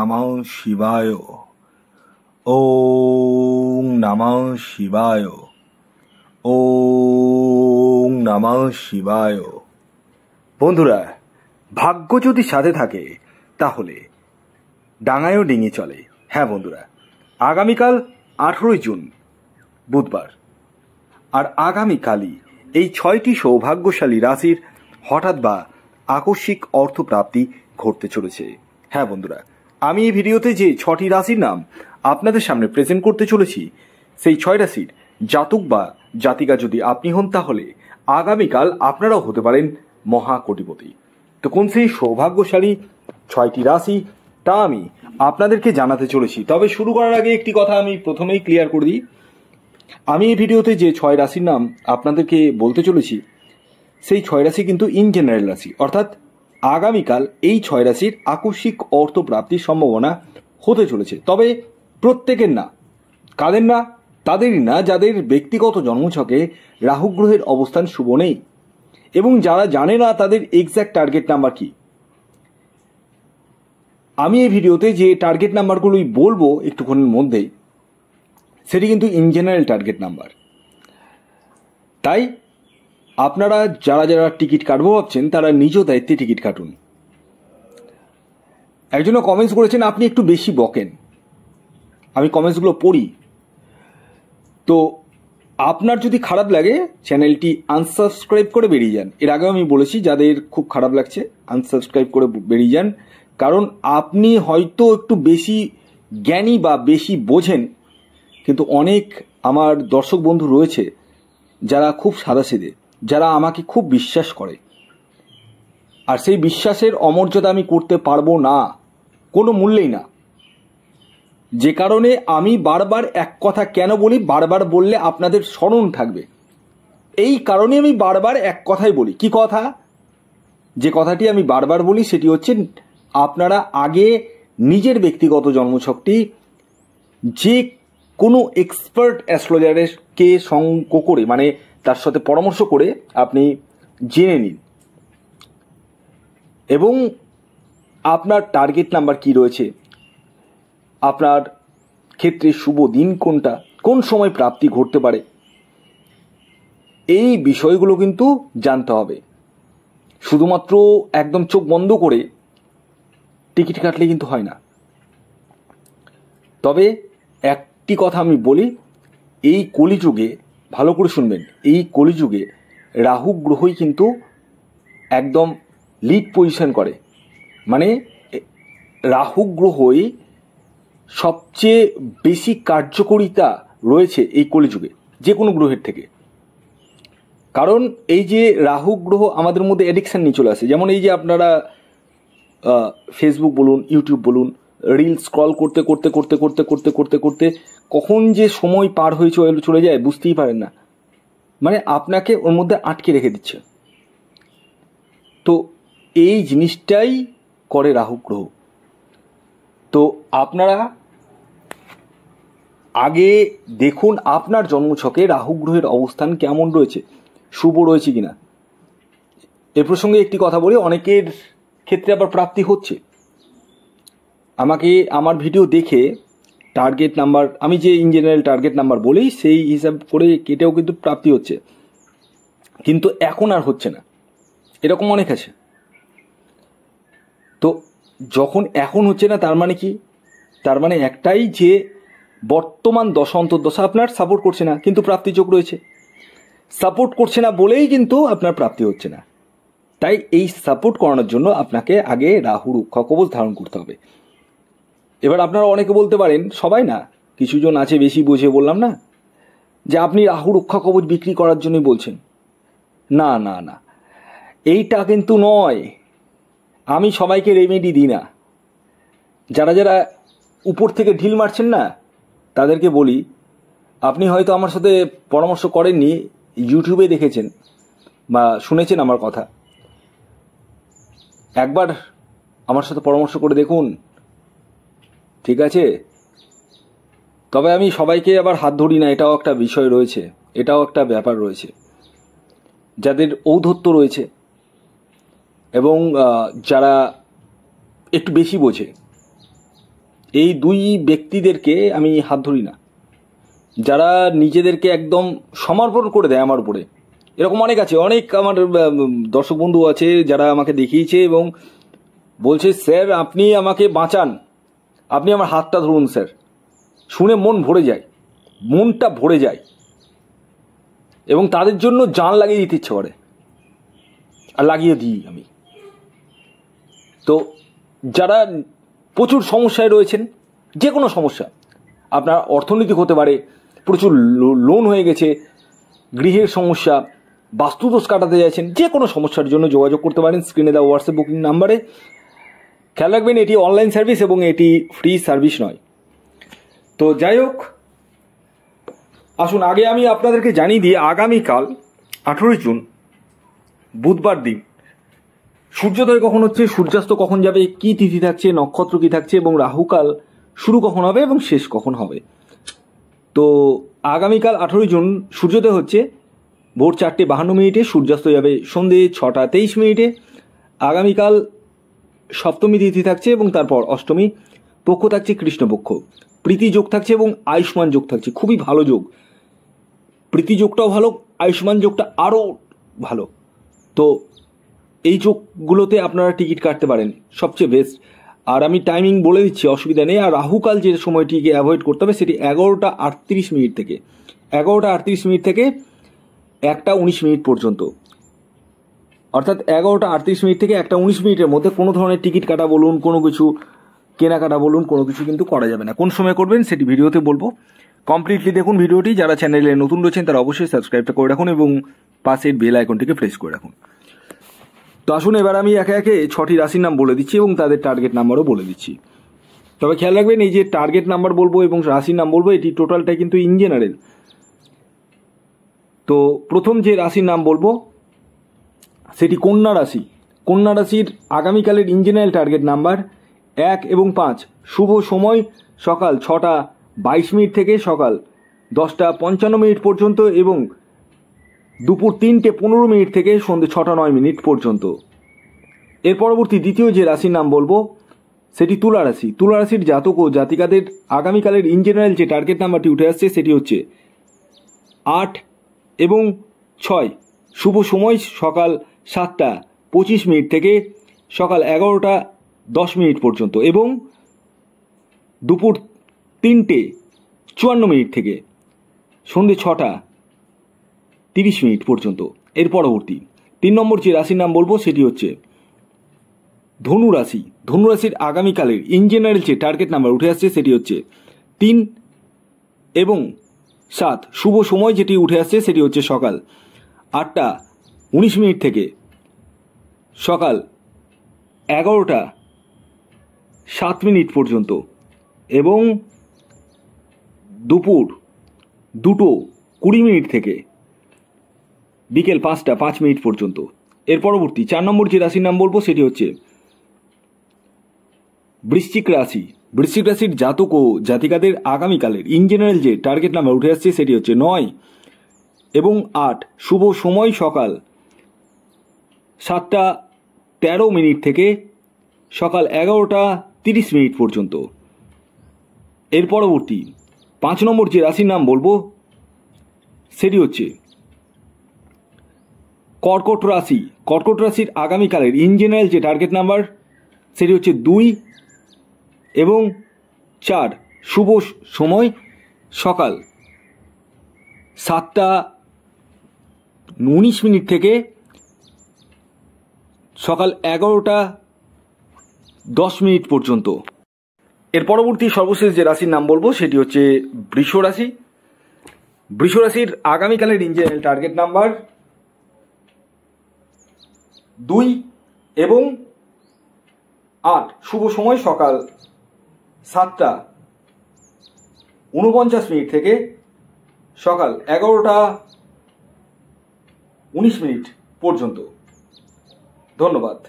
নমঃ শিবায়। ওম নমঃ শিবায়। ওম নমঃ শিবায়। বন্ধুরা, ভাগ্য যদি সাথে থাকে তাহলে ডাঙায়ও ডিঙি চলে। হ্যাঁ বন্ধুরা, আগামীকাল 18 জুন বুধবার, আর আগামীকালই এই 6টি সৌভাগ্যশালী রাশির হঠাৎ বা আকস্মিক অর্থপ্রাপ্তি ঘটতে চলেছে। হ্যাঁ বন্ধুরা, আমি এই ভিডিওতে যে 6টি রাশির নাম আপনাদের সামনে প্রেজেন্ট করতে চলেছি, সেই 6 রাশির জাতক বা জাতিকা যদি আপনি হন তাহলে আগামীকাল আপনারাও হতে পারেন মহাকোটিপতি। তো কোন সেই সৌভাগ্যশালী 6টি রাশি তা আমি আপনাদেরকে জানাতে চলেছি। তবে শুরু করার আগে একটি কথা আমি প্রথমেই ক্লিয়ার করে দিই। আমি এই ভিডিওতে যে 6 রাশির নাম আপনাদেরকে বলতে চলেছি, সেই 6 রাশি কিন্তু ইন জেনারেল রাশি, অর্থাৎ আগামীকাল এই 6 রাশির আকস্মিক অর্থপ্রাপ্তির সম্ভাবনা হতে চলেছে। তবে প্রত্যেকের না। কাদের না? তাদেরই না যাদের ব্যক্তিগত জন্মছকে রাহু গ্রহের অবস্থান শুভ নেই এবং যারা জানে না তাদের এক্স্যাক্ট টার্গেট নাম্বার কি। আমি এই ভিডিওতে যে টার্গেট নাম্বারগুলোই বলবো একটুক্ষণের মধ্যেই, সেটি কিন্তু ইন জেনারেল টার্গেট নাম্বার। তাই আপনারা যারা যারা টিকিট কাটবো ভাবছেন তারা নিজ দায়িত্বে টিকিট কাটুন। একজনও কমেন্টস করেছেন আপনি একটু বেশি বকেন। আমি কমেন্টসগুলো পড়ি। তো আপনার যদি খারাপ লাগে চ্যানেলটি আনসাবস্ক্রাইব করে বেরিয়ে যান। এর আগেও আমি বলেছি, যাদের খুব খারাপ লাগছে আনসাবস্ক্রাইব করে বেরিয়ে যান, কারণ আপনি হয়তো একটু বেশি জ্ঞানী বা বেশি বোঝেন, কিন্তু অনেক আমার দর্শক বন্ধু রয়েছে যারা খুব সাদাসিধে, যারা আমাকে খুব বিশ্বাস করে, আর সেই বিশ্বাসের অমর্যাদা আমি করতে পারবো না, কোনো মূল্যেই না। যে কারণে আমি বারবার এক কথা কেন বলি, বারবার বললে আপনাদের স্মরণ থাকবে, এই কারণে আমি বারবার এক কথাই বলি। কি কথা? যে কথাটি আমি বারবার বলি সেটি হচ্ছে, আপনারা আগে নিজের ব্যক্তিগত জন্মছকটি যে কোনো এক্সপার্ট অ্যাস্ট্রোলজারকে সঙ্গ করে, মানে তার সাথে পরামর্শ করে আপনি জেনে নিন, এবং আপনার টার্গেট নাম্বার কি রয়েছে, আপনার ক্ষেত্রে শুভ দিন কোনটা, কোন সময় প্রাপ্তি ঘটতে পারে, এই বিষয়গুলো কিন্তু জানতে হবে। শুধুমাত্র একদম চোখ বন্ধ করে টিকিট কাটলে কিন্তু হয় না। তবে একটি কথা আমি বলি, এই কলিযুগে, ভালো করে শুনবেন, এই কলিযুগে রাহু গ্রহই কিন্তু একদম লিড পজিশন করে। মানে রাহু গ্রহই সবচেয়ে বেশি কার্যকরিতা রয়েছে এই কলিযুগে যে কোনো গ্রহের থেকে। কারণ এই যে রাহু গ্রহ আমাদের মধ্যে অ্যাডিকশান নিয়ে চলে আসে। যেমন এই যে আপনারা ফেসবুক বলুন, ইউটিউব বলুন, রিল স্ক্রল করতে করতে করতে করতে করতে করতে করতে কখন যে সময় পার হয়ে চলে যায় বুঝতেই পারেন না। মানে আপনাকে ওর মধ্যে আটকে রেখে দিচ্ছে। তো এই জিনিসটাই করে রাহু গ্রহ। তো আপনারা আগে দেখুন আপনার জন্মছকে রাহু গ্রহের অবস্থান কেমন রয়েছে, শুভ রয়েছে কিনা। এ প্রসঙ্গে একটি কথা বলি, অনেকের ক্ষেত্রে আবার প্রাপ্তি হচ্ছে। আমাকে আমার ভিডিও দেখে টার্গেট নাম্বার, আমি যে ইন জেনারেল টার্গেট নাম্বার বলি সেই হিসাব করে কেটেও কিন্তু প্রাপ্তি হচ্ছে, কিন্তু এখন আর হচ্ছে না, এরকম অনেক আছে। তো যখন এখন হচ্ছে না তার মানে কি? তার মানে একটাই, যে বর্তমান দশা অন্তর্দশা আপনার সাপোর্ট করছে না, কিন্তু প্রাপ্তি যোগ রয়েছে। সাপোর্ট করছে না বলেই কিন্তু আপনার প্রাপ্তি হচ্ছে না। তাই এই সাপোর্ট করানোর জন্য আপনাকে আগে রাহু রক্ষা কবচ ধারণ করতে হবে। এবার আপনারা অনেকে বলতে পারেন, সবাই না, কিছুজন আছে বেশি বুঝে, বললাম না, যে আপনি রাহু রক্ষা কবচ বিক্রি করার জন্যই বলছেন। না না না, এইটা কিন্তু নয়। আমি সবাইকে রেমেডি দিই না। যারা যারা উপর থেকে ঢিল মারছেন না, তাদেরকে বলি, আপনি হয়তো আমার সাথে পরামর্শ করেননি, ইউটিউবে দেখেছেন বা শুনেছেন আমার কথা, একবার আমার সাথে পরামর্শ করে দেখুন, ঠিক আছে? তবে আমি সবাইকে আবার হাত ধরি না, এটাও একটা বিষয় রয়েছে, এটাও একটা ব্যাপার রয়েছে। যাদের ঔদ্ধত্য রয়েছে এবং যারা একটু বেশি বোঝে, এই দুই ব্যক্তিদেরকে আমি হাত ধরি না, যারা নিজেদেরকে একদম সমর্পণ করে দেয় আমার উপরে। এরকম অনেক আছে, অনেক আমার দর্শক বন্ধু আছে যারা আমাকে দেখিয়েছে এবং বলছে স্যার আপনি আমাকে বাঁচান, আপনি আমার হাতটা ধরুন স্যার। শুনে মন ভরে যায়, মনটা ভরে যায় এবং তাদের জন্য জান লাগিয়ে দিতে ইচ্ছে করে, আর লাগিয়ে দিই আমি। তো যারা প্রচুর সমস্যায় রয়েছেন, যে কোনো সমস্যা, আপনার অর্থনৈতিক হতে পারে, প্রচুর লোন হয়ে গেছে, গৃহের সমস্যা, বাস্তুদোষ কাটাতে চাইছেন, যে কোনো সমস্যার জন্য যোগাযোগ করতে পারেন স্ক্রিনে দেওয়া হোয়াটসঅ্যাপ বুকিং নাম্বারে। খেয়াল রাখবেন এটি অনলাইন সার্ভিস এবং এটি ফ্রি সার্ভিস নয়। তো যাই হোক, আসুন আগে আমি আপনাদেরকে জানিয়ে দিই আগামীকাল 18 জুন বুধবার দিন সূর্যোদয় কখন হচ্ছে, সূর্যাস্ত কখন যাবে, কি তিথি থাকছে, নক্ষত্র কি থাকছে এবং রাহুকাল শুরু কখন হবে এবং শেষ কখন হবে। তো আগামীকাল 18 জুন সূর্যোদয় হচ্ছে ভোর 4:52, সূর্যাস্ত যাবে সন্ধে 6:23। আগামীকাল সপ্তমী তিথি থাকছে এবং তারপর অষ্টমী, পক্ষ থাকছে কৃষ্ণপক্ষ, প্রীতি যোগ থাকছে এবং আয়ুষ্মান যোগ থাকছে, খুবই ভালো যোগ। প্রীতি যোগটাও ভালো, আয়ুষ্মান যোগটা আরও ভালো। তো এই যোগগুলোতে আপনারা টিকিট কাটতে পারেন, সবচেয়ে বেস্ট। আর আমি টাইমিং বলে দিচ্ছি, অসুবিধা নেই। আর রাহুকাল যে সময়টিকে অ্যাভয়েড করতে হবে সেটি 11:38 থেকে 1:19 পর্যন্ত, অর্থাৎ 11:38 থেকে 1:19 মধ্যে কোনো ধরনের টিকিট কাটা বলুন, কোনো কিছু কেনাকাটা বলুন, কোনো কিছু কিন্তু করা যাবে না। কোন সময় করবেন সেটি ভিডিওতে বলবো, কমপ্লিটলি দেখুন ভিডিওটি। যারা চ্যানেলে নতুন রয়েছেন তারা অবশ্যই সাবস্ক্রাইবটা করে রাখুন এবং পাশের বেল আইকনটিকে প্রেস করে রাখুন। তো আসুন এবার আমি একে একে 6টি রাশির নাম বলে দিচ্ছি এবং তাদের টার্গেট নাম্বারও বলে দিচ্ছি। তবে খেয়াল রাখবেন এই যে টার্গেট নাম্বার বলবো এবং রাশির নাম বলবো, এটি টোটালটাই কিন্তু ইন জেনারেল। তো প্রথম যে রাশির নাম বলবো সেটি কন্যা রাশি। কন্যা রাশির আগামীকালের ইন জেনারেল টার্গেট নাম্বার 1 এবং 5। শুভ সময় সকাল 6:22 থেকে সকাল 10:55 পর্যন্ত এবং দুপুর 3:15 থেকে সন্ধ্যে 6:09 পর্যন্ত। এর পরবর্তী দ্বিতীয় যে রাশির নাম বলবো সেটি তুলা রাশি। তুলা রাশির জাতক ও জাতিকাদের আগামীকালের ইন জেনারেল যে টার্গেট নাম্বারটি উঠে আসছে সেটি হচ্ছে 8 এবং 6। শুভ সময় সকাল 7:25 থেকে সকাল 11:10 পর্যন্ত এবং দুপুর 3:54 থেকে সন্ধ্যে 6:30 পর্যন্ত। এর পরবর্তী 3 নম্বর যে রাশির নাম বলবো সেটি হচ্ছে ধনু রাশি। ধনু রাশির আগামীকালের ইন জেনারেল যে টার্গেট নাম্বার উঠে আসছে সেটি হচ্ছে 3 এবং 7। শুভ সময় যেটি উঠে আসছে সেটি হচ্ছে সকাল 8:19 থেকে সকাল 11:07 পর্যন্ত এবং দুপুর 2:20 থেকে বিকেল 5:05 পর্যন্ত। এর পরবর্তী 4 নম্বর যে রাশির নাম বলবো সেটি হচ্ছে বৃশ্চিক রাশি। বৃশ্চিক রাশির জাতক ও জাতিকাদের আগামীকালের ইন জেনারেল যে টার্গেট নাম্বার উঠে আসছে সেটি হচ্ছে 9 এবং 8। শুভ সময় সকাল 7:13 থেকে সকাল 11:30 পর্যন্ত। এর পরবর্তী 5 নম্বর যে রাশির নাম বলবো সেটি হচ্ছে কর্কট রাশি। কর্কট রাশির আগামীকালের ইন জেনারেল যে টার্গেট নাম্বার সেটি হচ্ছে 2 এবং 4। শুভ সময় সকাল 7:19 থেকে সকাল 11:10 পর্যন্ত। এর পরবর্তী সর্বশেষ যে রাশির নাম বলবো সেটি হচ্ছে বৃষ রাশি। বৃষ রাশির আগামীকালের ইন জেনারেল টার্গেট নাম্বার 2 এবং 8। শুভ সময় সকাল 7:49 থেকে সকাল 11:19 পর্যন্ত। ধন্যবাদ।